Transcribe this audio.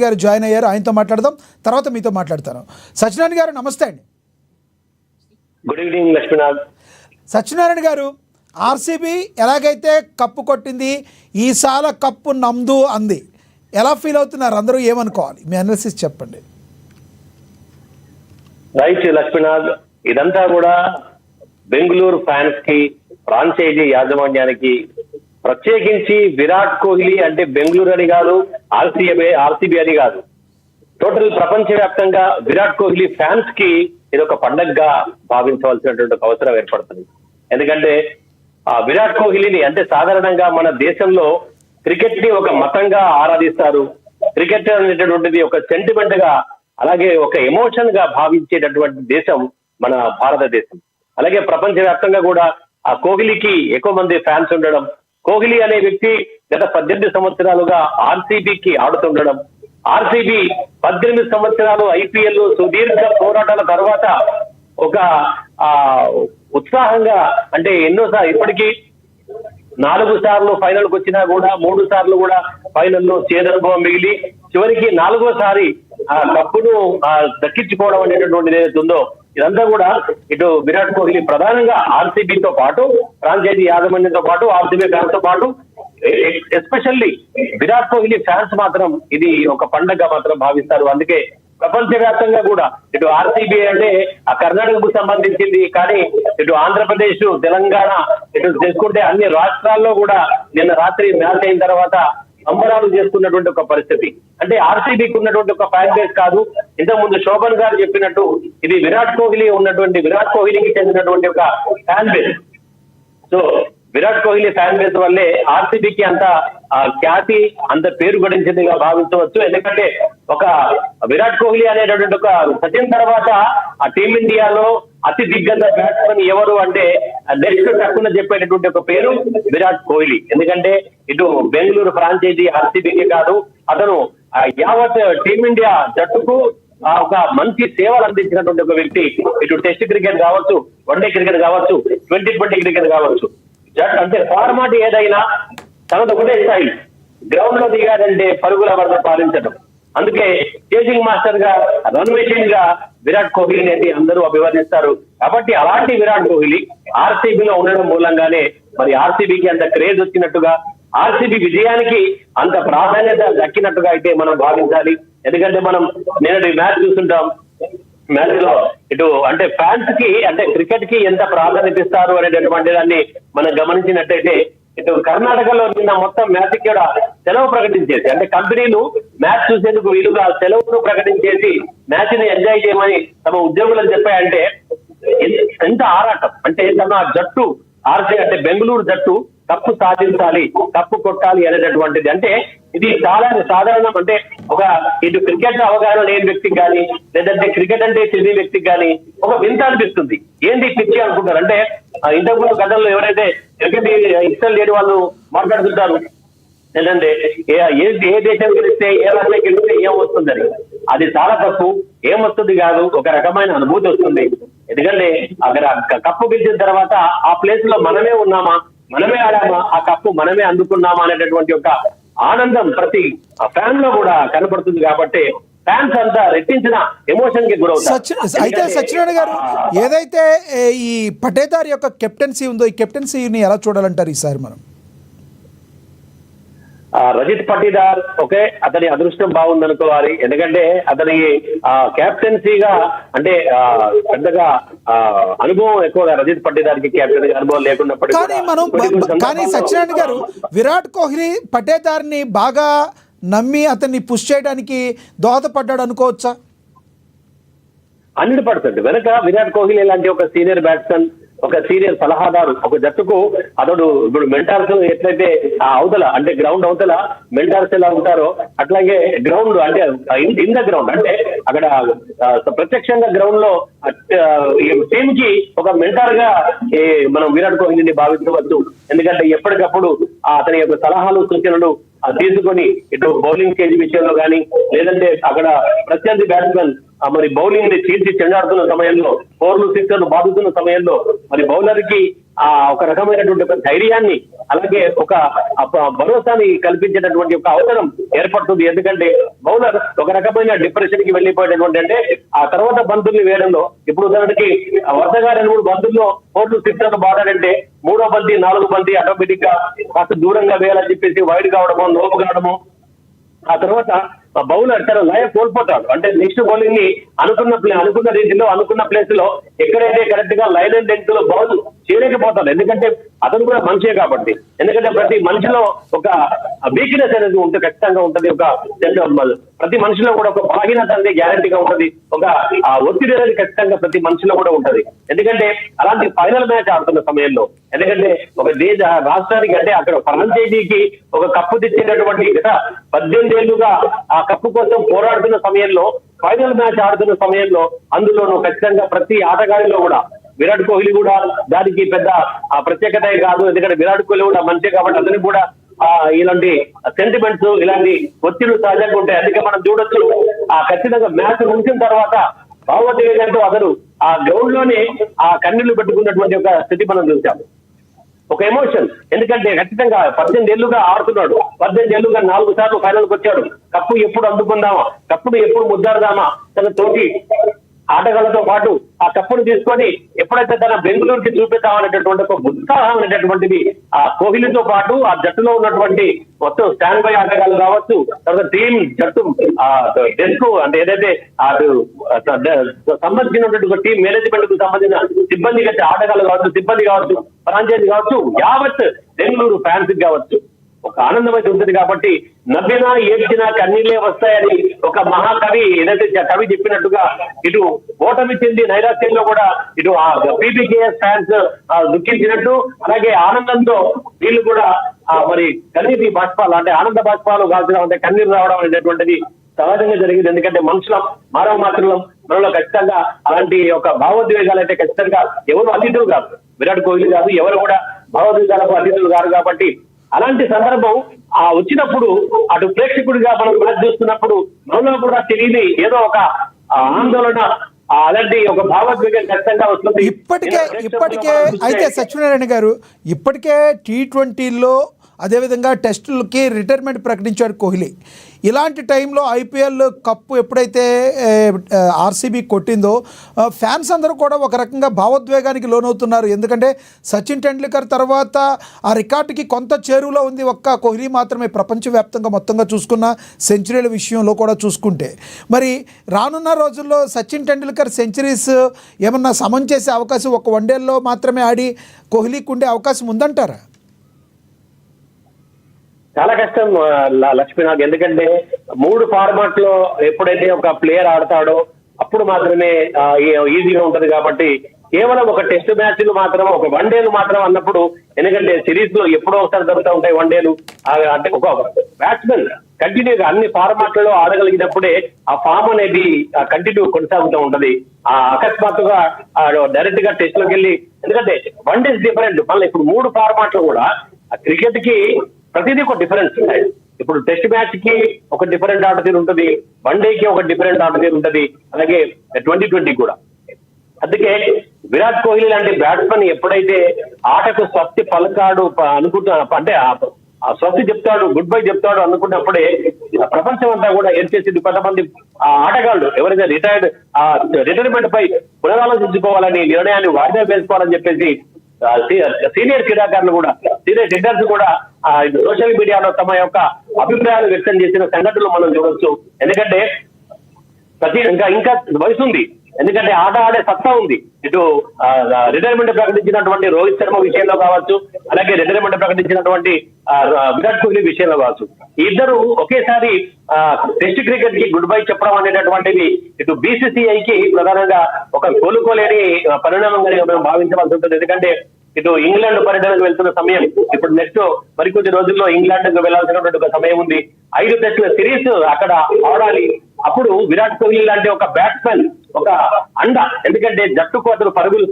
గారు జాయిన్ అయ్యారు, ఆయనతో మాట్లాడదాం, తర్వాత మీతో మాట్లాడతాను. సత్యనారాయణ గారు నమస్తే అండి. Good evening Lakshminath. సత్యనారాయణ గారు, ఆర్సీబీ ఎలాగైతే కప్పు కొట్టింది, ఈసాల కప్పు నమ్దు అంది, ఎలా ఫీల్ అవుతున్నారు అందరూ, ఏమనుకోవాలి, మీ అనాలిసిస్ చెప్పండి. రైట్ లక్ష్మీనాథ్, ఇదంతా కూడా బెంగళూరు ఫ్యాన్స్ కి, ఫ్రాంచైజీ యాజమాన్యానికి, ప్రత్యేకించి విరాట్ కోహ్లీ అంటే బెంగళూరు అని కాదు, ఆర్సీబీ అని కాదు, టోటల్ ప్రపంచవ్యాప్తంగా విరాట్ కోహ్లీ ఫ్యాన్స్ కి ఇది ఒక పండగగా భావించవలసినటువంటి అవసరం ఏర్పడుతుంది. ఎందుకంటే విరాట్ కోహ్లీని అంటే సాధారణంగా మన దేశంలో క్రికెట్ ని ఒక మతంగా ఆరాధిస్తారు. క్రికెట్ అనేటటువంటిది ఒక సెంటిమెంట్ గా, అలాగే ఒక ఎమోషన్ గా భావించేటటువంటి దేశం మన భారతదేశం. అలాగే ప్రపంచవ్యాప్తంగా కూడా ఆ కోహ్లీకి ఎక్కువ మంది ఫ్యాన్స్ ఉండడం, కోహ్లీ అనే వ్యక్తి గత 18 సంవత్సరాలుగా ఆర్సీబీకి ఆడుతుండడం, ఆర్సీబీ 18 సంవత్సరాలు ఐపీఎల్ సుదీర్ఘ పోరాటాల తర్వాత ఒక ఉత్సాహంగా, అంటే ఎన్నోసార్లు ఇప్పటికీ 4 సార్లు ఫైనల్ కు వచ్చినా కూడా 3 సార్లు కూడా ఫైనల్లో చేదనుభవం మిగిలి చివరికి 4వసారి ఆ కప్పును దక్కించుకోవడం అనేటటువంటిది ఏదైతే ఉందో, ఇదంతా కూడా ఇటు విరాట్ కోహ్లీ ప్రధానంగా ఆర్సీబీతో పాటు, ఫ్రాంచైజీ యాజమాన్యంతో పాటు, ఆర్సీబీ ఫ్యాన్స్ తో పాటు, ఎస్పెషల్లీ విరాట్ కోహ్లీ ఫ్యాన్స్ మాత్రం ఇది ఒక పండగగా మాత్రం భావిస్తారు. అందుకే ప్రపంచవ్యాప్తంగా కూడా ఇటు ఆర్సీబీ అంటే ఆ కర్ణాటకకు సంబంధించింది, కానీ ఇటు ఆంధ్రప్రదేశ్, తెలంగాణ, ఇటు చేసుకుంటే అన్ని రాష్ట్రాల్లో కూడా నిన్న రాత్రి మ్యాచ్ అయిన తర్వాత సంబరాలు చేసుకున్నటువంటి ఒక పరిస్థితి. అంటే ఆర్సీబీకి ఉన్నటువంటి ఒక ఫ్యాన్ బేస్ కాదు, ఇంతకుముందు శోభన్ గారు చెప్పినట్టు ఇది విరాట్ కోహ్లీకి చెందినటువంటి ఒక fan base. So Virat Kohli fan base వల్లే ఆర్సీబీకి అంత ఖ్యాతి, అంత పేరు గడించిందిగా భావించవచ్చు. ఎందుకంటే ఒక విరాట్ కోహ్లీ అనేటటువంటి ఒక సచిన్ తర్వాత ఆ టీమిండియాలో అతి దిగ్గజ బ్యాట్స్మెన్ ఎవరు అంటే నెక్స్ట్ తక్కువ చెప్పేటటువంటి ఒక పేరు విరాట్ కోహ్లీ. ఎందుకంటే ఇటు బెంగళూరు ఫ్రాంచైజీ ఆర్సీబీకి కాదు, అతను యావత్ టీమిండియా జట్టుకు ఒక మంచి సేవలు అందించినటువంటి ఒక వ్యక్తి. ఇటు టెస్ట్ క్రికెట్ కావచ్చు, వన్డే క్రికెట్ కావచ్చు, 2020 క్రికెట్ కావచ్చు, అంటే ఫార్మాట్ ఏదైనా తనది ఒకటే స్థాయి, గ్రౌండ్ లో దిగారంటే పరుగుల వద్ద పాలించడం. అందుకే చేసింగ్ మాస్టర్ గా, రన్ మెషిన్ గా విరాట్ కోహ్లీ అనేది అందరూ అభివర్ణిస్తారు. కాబట్టి అలాంటి విరాట్ కోహ్లీ ఆర్సీబీలో ఉండడం మూలంగానే మరి ఆర్సీబీకి అంత క్రేజ్ వచ్చినట్టుగా, ఆర్సీబీ విజయానికి అంత ప్రాధాన్యత దక్కినట్టుగా అయితే మనం భావించాలి. ఎందుకంటే మనం నేటి మ్యాచ్ చూస్తుంటాం, మ్యాచ్ లో ఇటు అంటే ఫ్యాన్స్ కి, అంటే క్రికెట్ కి ఎంత ప్రాధాన్యత ఇస్తారు అనేటటువంటి దాన్ని మనం గమనించినట్టయితే, ఇటు కర్ణాటకలో నిన్న మొత్తం మ్యాచ్ కూడా సెలవు ప్రకటించేసి, అంటే కంపెనీలు మ్యాచ్ చూసేందుకు వీలుగా సెలవును ప్రకటించేసి మ్యాచ్ ని ఎంజాయ్ చేయమని తమ ఉద్యోగులకు చెప్పాయంటే ఎంత ఆరాటం. అంటే తమ జట్టు అంటే బెంగళూరు జట్టు కప్పు సాధించాలి, కప్పు కొట్టాలి అనేటటువంటిది. అంటే ఇది చాలా సాధారణం. అంటే ఒక ఇటు క్రికెట్ అవగాహన లేని వ్యక్తికి కానీ, లేదంటే క్రికెట్ అంటే తెలియని వ్యక్తికి కానీ ఒక వింత అనిపిస్తుంది. ఏంటి పిచ్చి అనుకుంటారు. అంటే ఇంతకుముందు గతంలో ఎవరైతే క్రికెట్ ఇష్టం లేని వాళ్ళు మాట్లాడుతుంటారు, లేదంటే ఏ దేశం గెలిస్తే, ఏ రాష్ట్రం గెలిస్తే ఏమొస్తుందని. అది చాలా తప్పు. ఏమొస్తుంది కాదు, ఒక రకమైన అనుభూతి వస్తుంది. ఎందుకంటే అక్కడ కప్పు గెలిచిన తర్వాత ఆ ప్లేస్ లో మనమే ఉన్నామా, మనమే ఆడామా, ఆ కప్పు మనమే అందుకున్నామా అనేటటువంటి ఒక ఆనందం ప్రతి ఫ్యాన్ లో కూడా కనపడుతుంది. కాబట్టి ఫ్యాన్స్ అంతా రెట్టించిన ఎమోషన్ కి గురవుతారు. అయితే సత్యనారాయణ గారు, ఏదైతే ఈ పటేదార్ యొక్క కెప్టెన్సీ ఉందో, ఈ కెప్టెన్సీని ఎలా చూడాలంటారు ఈసారి మనం? రజిత్ పటీదార్ ఒకే, అతని అదృష్టం బాగుందనుకోవాలి. ఎందుకంటే అతని కెప్టెన్సీగా అంటే పెద్దగా అనుభవం ఎక్కువగా రజిత్ పటీదార్ కి కెప్టెన్ అనుభవం లేకున్నప్పటికీ, కానీ సత్యనారాయణ గారు విరాట్ కోహ్లీ పటేదార్ ని బాగా నమ్మి అతన్ని పుష్ చేయడానికి దోహదపడ్డాడు అనుకోవచ్చా? 100% వెనక విరాట్ కోహ్లీ లాంటి ఒక సీనియర్ బ్యాట్స్మెన్, ఒక సీనియర్ సలహాదారు, ఒక జట్టుకు అతడు ఇప్పుడు మెంటార్స్ ఎట్లయితే ఆ అవతల అంటే గ్రౌండ్ అవతల మెంటార్స్ ఎలా ఉంటారో, అట్లాగే గ్రౌండ్ అంటే ఇన్ ద గ్రౌండ్ అంటే అక్కడ ప్రత్యక్షంగా గ్రౌండ్ లో టీమ్ కి ఒక మెంటార్ గా మనం విరాట్ కోహ్లీని భావించవచ్చు. ఎందుకంటే ఎప్పటికప్పుడు అతని యొక్క సలహాలు, సూచనలు తీసుకొని ఇటు బౌలింగ్ స్టేజ్ విషయంలో కానీ, లేదంటే అక్కడ ప్రత్యర్థి బ్యాట్స్మెన్ మరి బౌలింగ్ ని చీల్చి చెండాడుతున్న సమయంలో, 4లు 6లు బాదుతున్న సమయంలో మరి బౌలర్ కి ఒక రకమైనటువంటి ఒక ధైర్యాన్ని, అలాగే ఒక భరోసాని కల్పించేటటువంటి ఒక అవసరం ఏర్పడుతుంది. ఎందుకంటే బౌలర్ ఒక రకమైన డిప్రెషన్ కి వెళ్ళిపోయేటటువంటి, అంటే ఆ తర్వాత బంతుల్ని వేయడంలో, ఇప్పుడు ఉదాహరణకి వరుసగా 2-3 బంతుల్లో 4లు 6లు బాడాలంటే 3వ బంతి 4వ బంతి ఆటోమేటిక్ గా కాస్త దూరంగా వేయాలని చెప్పేసి వైడ్ కావడము, లోపు కావడము, ఆ తర్వాత బౌలర్ తన లయ కోల్పోతాడు. అంటే నెక్స్ట్ బౌలింగ్ ని అనుకున్న రీతిలో, అనుకున్న ప్లేస్ లో ఎక్కడైతే కరెక్ట్ గా లైన్ అండ్ లెంత్ లో బౌల్ చేయలేకపోతాడు. ఎందుకంటే అతను కూడా మనిషే కాబట్టి. ఎందుకంటే ప్రతి మనిషిలో ఒక వీక్నెస్ అనేది ఉంటుంది, ఖచ్చితంగా ఉంటుంది. ప్రతి మనిషిలో కూడా ఒక బలహీనత అనేది గ్యారంటీగా ఉంటుంది. ఒక ఒత్తిడి అనేది ఖచ్చితంగా ప్రతి మనిషిలో కూడా ఉంటుంది. ఎందుకంటే అలాంటి ఫైనల్ మ్యాచ్ ఆడుతున్న సమయంలో, ఎందుకంటే ఒక రాష్ట్రానికి, అంటే అక్కడ ఫ్రాంచైజీకి ఒక కప్పు తెచ్చేటటువంటి గత 18 ఏళ్లుగా ఆ కప్పు కోసం పోరాడుతున్న సమయంలో, ఫైనల్ మ్యాచ్ ఆడుతున్న సమయంలో, అందులోనూ ఖచ్చితంగా ప్రతి ఆటగాడిలో కూడా విరాట్ కోహ్లీ కూడా దానికి పెద్ద ప్రత్యేకత కాదు. ఎందుకంటే విరాట్ కోహ్లీ కూడా మంచి కాబట్టి అతనికి కూడా ఇలాంటి సెంటిమెంట్స్, ఇలాంటి ఒత్తిళ్లు సహజంగా ఉంటాయి. అందుకే మనం చూడొచ్చు, ఖచ్చితంగా మ్యాచ్ ముగిసిన తర్వాత భావోద్వేగంతో అతను ఆ గ్రౌండ్ లోనే ఆ కన్నీళ్లు పెట్టుకున్నటువంటి ఒక స్థితి మనం చూసాము. ఒక ఎమోషన్. ఎందుకంటే ఖచ్చితంగా 18 ఏళ్లుగా ఆడుతున్నాడు, 18 ఏళ్లుగా 4 సార్లు ఫైనల్కి వచ్చాడు. కప్పు ఎప్పుడు అందుకుందామా, కప్పును ఎప్పుడు ముద్దాడదామా, తన తోటి ఆటగాళ్లతో పాటు ఆ కప్పును తీసుకొని ఎప్పుడైతే తన బెంగళూరుకి చూపిద్దామనేటటువంటి ఒక ఉత్సాహం అనేటటువంటిది ఆ కోహ్లీతో పాటు ఆ జట్టులో ఉన్నటువంటి మొత్తం స్టాండ్ బై ఆటగాళ్ళు కావచ్చు, తర్వాత టీం జట్టు డెస్క్, అంటే ఏదైతే సంబంధించినటువంటి ఒక టీం మేనేజ్మెంట్ కు సంబంధించిన సిబ్బంది ఆటగాళ్ళు కావచ్చు, సిబ్బంది కావచ్చు, ఫ్రాంచైజీ కావచ్చు, యావత్ బెంగళూరు ఫ్యాన్స్ కావచ్చు, ఒక ఆనందం అయితే ఉంటుంది. కాబట్టి నవ్వినా ఏడ్చినా కన్నీళ్లే వస్తాయని ఒక మహాకవి ఏదైతే కవి చెప్పినట్టుగా, ఇటు ఓటమి చెంది నైరాశ్యంలో కూడా ఇటు ఆ పీపీకేఎస్ ఫ్యాన్స్ దుఃఖించినట్టు, అలాగే ఆనందంతో వీళ్ళు కూడా మరి కన్నీటి బాష్పాలు, అంటే ఆనంద బాష్పాలు కాల్చడం, అంటే కన్నీరు రావడం అనేటువంటిది సహజంగా జరిగింది. ఎందుకంటే మనుషులం, మానవ మాత్రులం, మనలో ఖచ్చితంగా అలాంటి ఒక భావోద్వేగాలు అయితే ఖచ్చితంగా ఎవరు అతిథులు కాదు, విరాట్ కోహ్లీ కాదు, ఎవరు కూడా భావోద్వేగాలకు అతిథులు కాదు. కాబట్టి అలాంటి సందర్భం వచ్చినప్పుడు, అటు ప్రేక్షకుడిగా మనం మ్యాచ్ చూస్తున్నప్పుడు మనలో కూడా తెలియని ఏదో ఒక ఆందోళన, అలాంటి ఒక భావోద్వేగం ఖచ్చితంగా వస్తుంది. ఇప్పటికే అయితే సత్యనారాయణ గారు, ఇప్పటికే T20లో అదేవిధంగా టెస్టులకి రిటైర్మెంట్ ప్రకటించాడు కోహ్లీ. ఇలాంటి టైంలో ఐపీఎల్ కప్పు ఎప్పుడైతే ఆర్సీబీ కొట్టిందో ఫ్యాన్స్ అందరూ కూడా ఒక రకంగా భావోద్వేగానికి లోనవుతున్నారు. ఎందుకంటే సచిన్ టెండూల్కర్ తర్వాత ఆ రికార్డుకి కొంత చేరువలో ఉంది ఒక్క కోహ్లీ మాత్రమే, ప్రపంచవ్యాప్తంగా మొత్తంగా చూసుకున్న సెంచరీల విషయంలో కూడా చూసుకుంటే. మరి రానున్న రోజుల్లో సచిన్ టెండూల్కర్ సెంచరీస్ ఏమన్నా సమం చేసే అవకాశం ఒక వన్డేల్లో మాత్రమే ఆడి కోహ్లీకి ఉండే అవకాశం ఉందంటారా? చాలా కష్టం లక్ష్మీనాథ్. ఎందుకంటే 3 ఫార్మాట్ లో ఎప్పుడైతే ఒక ప్లేయర్ ఆడతాడో అప్పుడు మాత్రమే ఈజీగా ఉంటది. కాబట్టి కేవలం ఒక టెస్ట్ మ్యాచ్లు మాత్రం, ఒక వన్డేలు మాత్రం అన్నప్పుడు, ఎందుకంటే సిరీస్ లో ఎప్పుడో ఒకసారి జరుగుతూ ఉంటాయి వన్డేలు, అంటే ఒక బ్యాట్స్మెన్ కంటిన్యూగా అన్ని ఫార్మాట్లలో ఆడగలిగినప్పుడే ఆ ఫామ్ అనేది కంటిన్యూ కొనసాగుతూ ఉంటది. అకస్మాత్తుగా డైరెక్ట్ గా టెస్ట్ లోకి వెళ్ళి, ఎందుకంటే వన్డేస్ డిఫరెంట్, మళ్ళీ ఇప్పుడు 3 ఫార్మాట్లు కూడా క్రికెట్ కి ప్రతిదీ ఒక డిఫరెన్స్ ఉంటాయి. ఇప్పుడు టెస్ట్ మ్యాచ్ కి ఒక డిఫరెంట్ ఆట తీరు ఉంటుంది, వన్డేకి ఒక డిఫరెంట్ ఆట తీరు ఉంటుంది, అలాగే 2020 కూడా. అందుకే విరాట్ కోహ్లీ లాంటి బ్యాట్స్మెన్ ఎప్పుడైతే ఆటకు స్వస్తి పలకాడు అంటే ఆ స్వస్తి చెప్తాడు, గుడ్ బై చెప్తాడు అనుకున్నప్పుడే ప్రపంచం అంతా కూడా ఏర్చేసింది. కొంతమంది ఆటగాళ్లు ఎవరైతే రిటైర్మెంట్ పై పునరాలోచించుకోవాలని, నిర్ణయాన్ని వాయిదా వేసుకోవాలని చెప్పేసి సీనియర్ క్రీడాకారులు కూడా, సీనియర్ హిట్టర్స్ కూడా సోషల్ మీడియాలో తమ యొక్క అభిప్రాయాలు వ్యక్తం చేసిన సంఘటనలు మనం చూడొచ్చు. ఎందుకంటే ఇంకా వయసు ఉంది, ఎందుకంటే ఆట ఆడే సత్తా ఉంది. ఇటు రిటైర్మెంట్ ప్రకటించినటువంటి రోహిత్ శర్మ విషయంలో కావచ్చు, అలాగే రిటైర్మెంట్ ప్రకటించినటువంటి విరాట్ కోహ్లీ విషయంలో కావచ్చు, ఇద్దరు ఒకేసారి టెస్ట్ క్రికెట్ కి గుడ్ బై చెప్పడం అనేటటువంటిది ఇటు బీసీసీఐకి ప్రధానంగా ఒక కోలుకోలేని పరిణామంగా మేము భావించవలసి ఉంటుంది. ఎందుకంటే ఇటు ఇంగ్లాండ్ పర్యటనకు వెళ్తున్న సమయం, ఇప్పుడు నెక్స్ట్ మరికొద్ది రోజుల్లో ఇంగ్లాండ్ కు వెళ్లాల్సినటువంటి ఒక సమయం ఉంది. 5 టెస్టుల సిరీస్ అక్కడ ఆడాలి. అప్పుడు విరాట్ కోహ్లీ లాంటి ఒక బ్యాట్స్మెన్ ఒక అండ, ఎందుకంటే జట్టుకు అతను పరుగులు